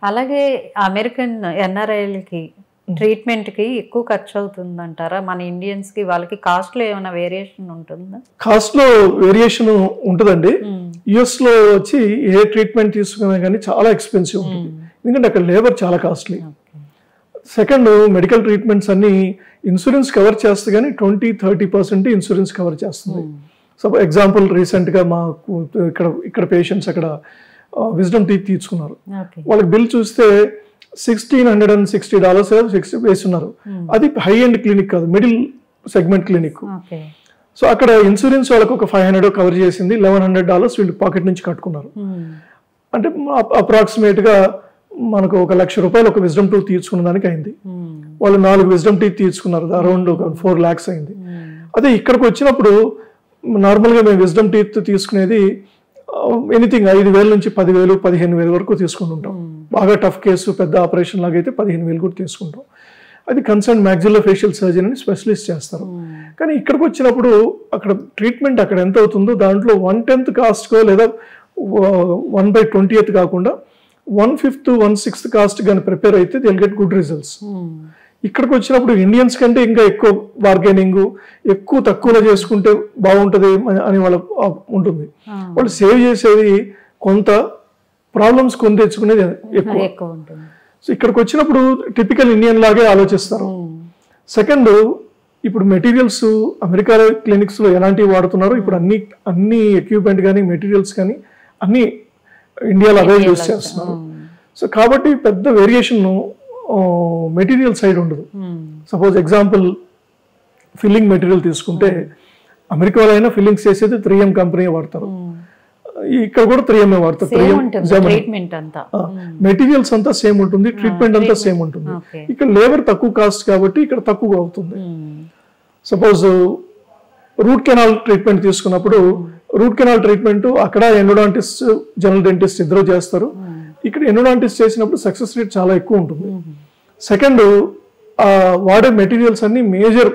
అలాగే అమెరికన్ ఎన్ఆర్ఐలకి ట్రీట్మెంట్కి ఎక్కువ ఖర్చు అవుతుందంటారా? మన ఇండియన్స్కి వాళ్ళకి కాస్ట్లో ఏమైనా వేరియేషన్ ఉంటుందా? కాస్ట్లో వేరియేషన్ ఉంటుందండి. యుఎస్లో వచ్చి ఏ ట్రీట్మెంట్ తీసుకున్నా కానీ చాలా ఎక్స్పెన్సివ్ ఉంటుంది, ఎందుకంటే అక్కడ లేబర్ చాలా కాస్ట్లీ. సెకండ్, మెడికల్ ట్రీట్మెంట్స్ అన్ని ఇన్సూరెన్స్ కవర్ చేస్తే కానీ 20-30% ఇన్సూరెన్స్ కవర్ చేస్తుంది. సో ఎగ్జాంపుల్ రీసెంట్గా మాకు ఇక్కడ పేషెంట్స్ అక్కడ విజ్డమ్ టీత్ తీసుకున్నారు. వాళ్ళకి బిల్ చూస్తే $1,660 వేస్తున్నారు. అది హై ఎండ్ క్లినిక్ కాదు, మిడిల్ సెగ్మెంట్ క్లినిక్. సో అక్కడ ఇన్సూరెన్స్ వాళ్ళకి ఒక $500 కవర్ చేసింది, $1,100 వీళ్ళు పాకెట్ నుంచి కట్టుకున్నారు. అంటే అప్రాక్సిమేట్గా మనకు ఒక ₹1,00,000 ఒక విజ్డమ్ టూత్ తీసుకున్న దానికి అయింది. వాళ్ళు 4 విజ్డమ్ టీత్ తీసుకున్నారు, అరౌండ్ ఒక 4 lakhs అయింది. అదే ఇక్కడికి వచ్చినప్పుడు నార్మల్గా మేము విజ్డమ్ టీత్ తీసుకునేది ఎనీథింగ్ 5,000 నుంచి 10,000, 15,000 వరకు తీసుకుంటుంటాం. బాగా టఫ్ కేసు, పెద్ద ఆపరేషన్ లాగా అయితే 15,000 కూడా తీసుకుంటాం. అది కన్సర్న్ మ్యాక్సిలోఫేషియల్ సర్జన్ అని స్పెషలిస్ట్ చేస్తారు. కానీ ఇక్కడికి వచ్చినప్పుడు అక్కడ ట్రీట్మెంట్ అక్కడ ఎంత అవుతుందో దాంట్లో 1/10 కాస్ట్కో లేదా 1/20 కాకుండా 1/5, 1/6 కాస్ట్ కానీ ప్రిపేర్ అయితే దిల్ గెట్ గుడ్ రిజల్ట్స్. ఇక్కడికి వచ్చినప్పుడు ఇండియన్స్ కంటే ఇంకా ఎక్కువ బార్గెనింగ్, ఎక్కువ తక్కువలో చేసుకుంటే బాగుంటుంది అని వాళ్ళ ఉంటుంది. వాళ్ళు సేవ్ చేసేది కొంత, ప్రాబ్లమ్స్ కొని తెచ్చుకునేది ఎక్కువ ఉంటుంది. సో ఇక్కడికి వచ్చినప్పుడు టిపికల్ ఇండియన్ లాగే ఆలోచిస్తారు. సెకండ్, ఇప్పుడు మెటీరియల్స్ అమెరికా క్లినిక్స్లో ఎలాంటివి వాడుతున్నారో ఇప్పుడు అన్ని ఎక్విప్మెంట్ కానీ మెటీరియల్స్ కానీ అన్ని ఇండియాలో అవే యూజ్ చేస్తున్నారు. సో కాబట్టి పెద్ద వేరియేషన్ మెటీరియల్ సైడ్ ఉండదు. సపోజ్ ఎగ్జాంపుల్ ఫిల్లింగ్ మెటీరియల్ తీసుకుంటే అమెరికాలో అయినా ఫిల్లింగ్స్ చేసేది 3M కంపెనీ వాడతారు, ఇక్కడ కూడా 3M వాడతారు. మెటీరియల్స్ అంతా సేమ్ ఉంటుంది, ట్రీట్మెంట్ అంతా సేమ్ ఉంటుంది. ఇక్కడ లేబర్ తక్కువ కాస్ట్ కాబట్టి ఇక్కడ తక్కువ అవుతుంది. సపోజ్ రూట్ కెనాల్ ట్రీట్మెంట్ తీసుకున్నప్పుడు రూట్ కెనాల్ ట్రీట్మెంట్ అక్కడ ఎండోడాంటిస్ట్, జనరల్ డెంటిస్ట్ ఇద్దరు చేస్తారు. ఇక్కడ ఎండోడాంటిస్ట్ చేసినప్పుడు సక్సెస్ రేట్ చాలా ఎక్కువ ఉంటుంది. సెకండ్, వాడే మెటీరియల్స్ అన్ని మేజర్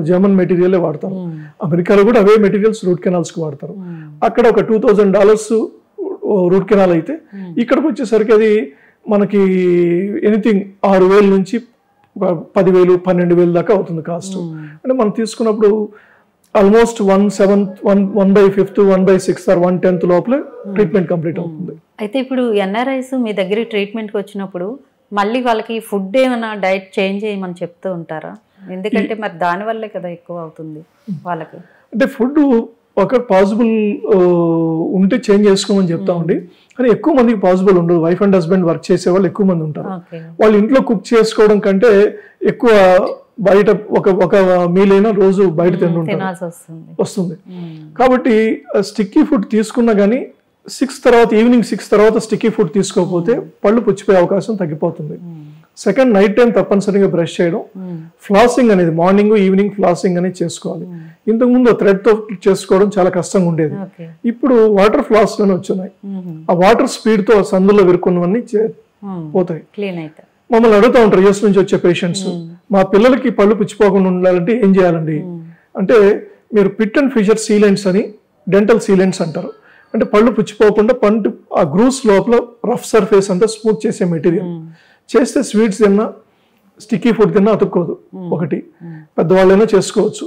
జర్మన్ మెటీరియలే వాడతారు. అమెరికాలో కూడా అవే మెటీరియల్స్ రూట్ కెనాల్స్కి వాడతారు. అక్కడ ఒక $2,000 రూట్ కెనాల్ అయితే ఇక్కడికి వచ్చేసరికి అది మనకి ఎనీథింగ్ 6,000 నుంచి 10,000, 12,000 దాకా అవుతుంది కాస్ట్. అంటే మనం తీసుకున్నప్పుడు ఆల్మోస్ట్ 1/5, 1/6 or 1/10 లోపల ట్రీట్మెంట్ కంప్లీట్ అవుతుంది. అయితే ఇప్పుడు ఎన్ఆర్ఐస్ మీ దగ్గర ట్రీట్మెంట్కి వచ్చినప్పుడు మళ్ళీ వాళ్ళకి ఫుడ్ ఏమైనా డైట్ చేంజ్ చేయమని చెప్తూ ఉంటారా? ఎందుకంటే మరి దానివల్లే కదా ఎక్కువ అవుతుంది వాళ్ళకి. అంటే ఫుడ్ ఒక పాసిబుల్ ఉంటే చేంజ్ చేసుకోమని చెప్తామండి, కానీ ఎక్కువ మందికి పాసిబుల్ ఉండదు. వైఫ్ అండ్ హస్బెండ్ వర్క్ చేసే వాళ్ళు ఎక్కువ మంది ఉంటారు. వాళ్ళు ఇంట్లో కుక్ చేసుకోవడం కంటే ఎక్కువ బయట ఒక మీల్ అయినా రోజు బయట తింటుంటారు వస్తుంది. కాబట్టి స్టిక్కీ ఫుడ్ తీసుకున్నా కానీ ఈవినింగ్ 6 తర్వాత స్టిక్కీ ఫుడ్ తీసుకోకపోతే పళ్ళు పుచ్చిపోయే అవకాశం తగ్గిపోతుంది. సెకండ్, నైట్ టైం తప్పనిసరిగా బ్రష్ చేయడం, ఫ్లాసింగ్ అనేది మార్నింగ్ ఈవినింగ్ ఫ్లాసింగ్ అనేది చేసుకోవాలి. ఇంతకుముందు థ్రెడ్ తో చేసుకోవడం చాలా కష్టంగా ఉండేది, ఇప్పుడు వాటర్ ఫ్లాస్ లోనే వచ్చున్నాయి. ఆ వాటర్ స్పీడ్ తో సందులో విరుక్కున్నవన్నీ పోతాయి. మమ్మల్ని అడుగుతూ ఉంటారు యూఎస్ నుంచి వచ్చే పేషెంట్స్, మా పిల్లలకి పళ్ళు పుచ్చిపోకుండా ఉండాలంటే ఏం చేయాలండి అంటే, మీరు పిట్ అండ్ ఫిషర్ సీలెంట్స్ అని డెంటల్ సీలెంట్స్ అంటారు. అంటే పళ్ళు పుచ్చిపోకుండా పండు ఆ గ్రూస్ లోపల రఫ్ సర్ఫేస్ అంతా స్మూత్ చేసే మెటీరియల్ చేస్తే స్వీట్స్ తిన్నా స్టిక్కీ ఫుడ్ తిన్నా అతుక్కోదు. ఒకటి, పెద్దవాళ్ళైనా చేసుకోవచ్చు.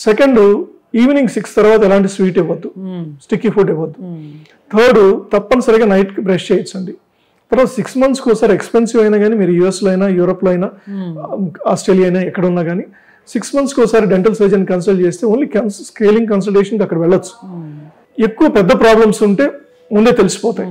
సెకండ్, ఈవినింగ్ 6 తర్వాత ఎలాంటి స్వీట్ ఇవ్వద్దు, స్టిక్కీ ఫుడ్ ఇవ్వద్దు. థర్డ్, తప్పనిసరిగా నైట్కి బ్రష్ చేయొచ్చండి. తర్వాత 6 monthsకి ఒకసారి ఎక్స్పెన్సివ్ అయినా కానీ మీరు యూఎస్లో అయినా యూరోప్లో అయినా ఆస్ట్రేలియా అయినా ఎక్కడ ఉన్నా కానీ 6 monthsకి ఒకసారి డెంటల్ సర్జన్ కన్సల్ట్ చేస్తే ఓన్లీ స్కేలింగ్ కన్సల్టేషన్కి అక్కడ వెళ్ళొచ్చు. ఎక్కువ పెద్ద ప్రాబ్లమ్స్ ఉంటే ముందే తెలిసిపోతాయి.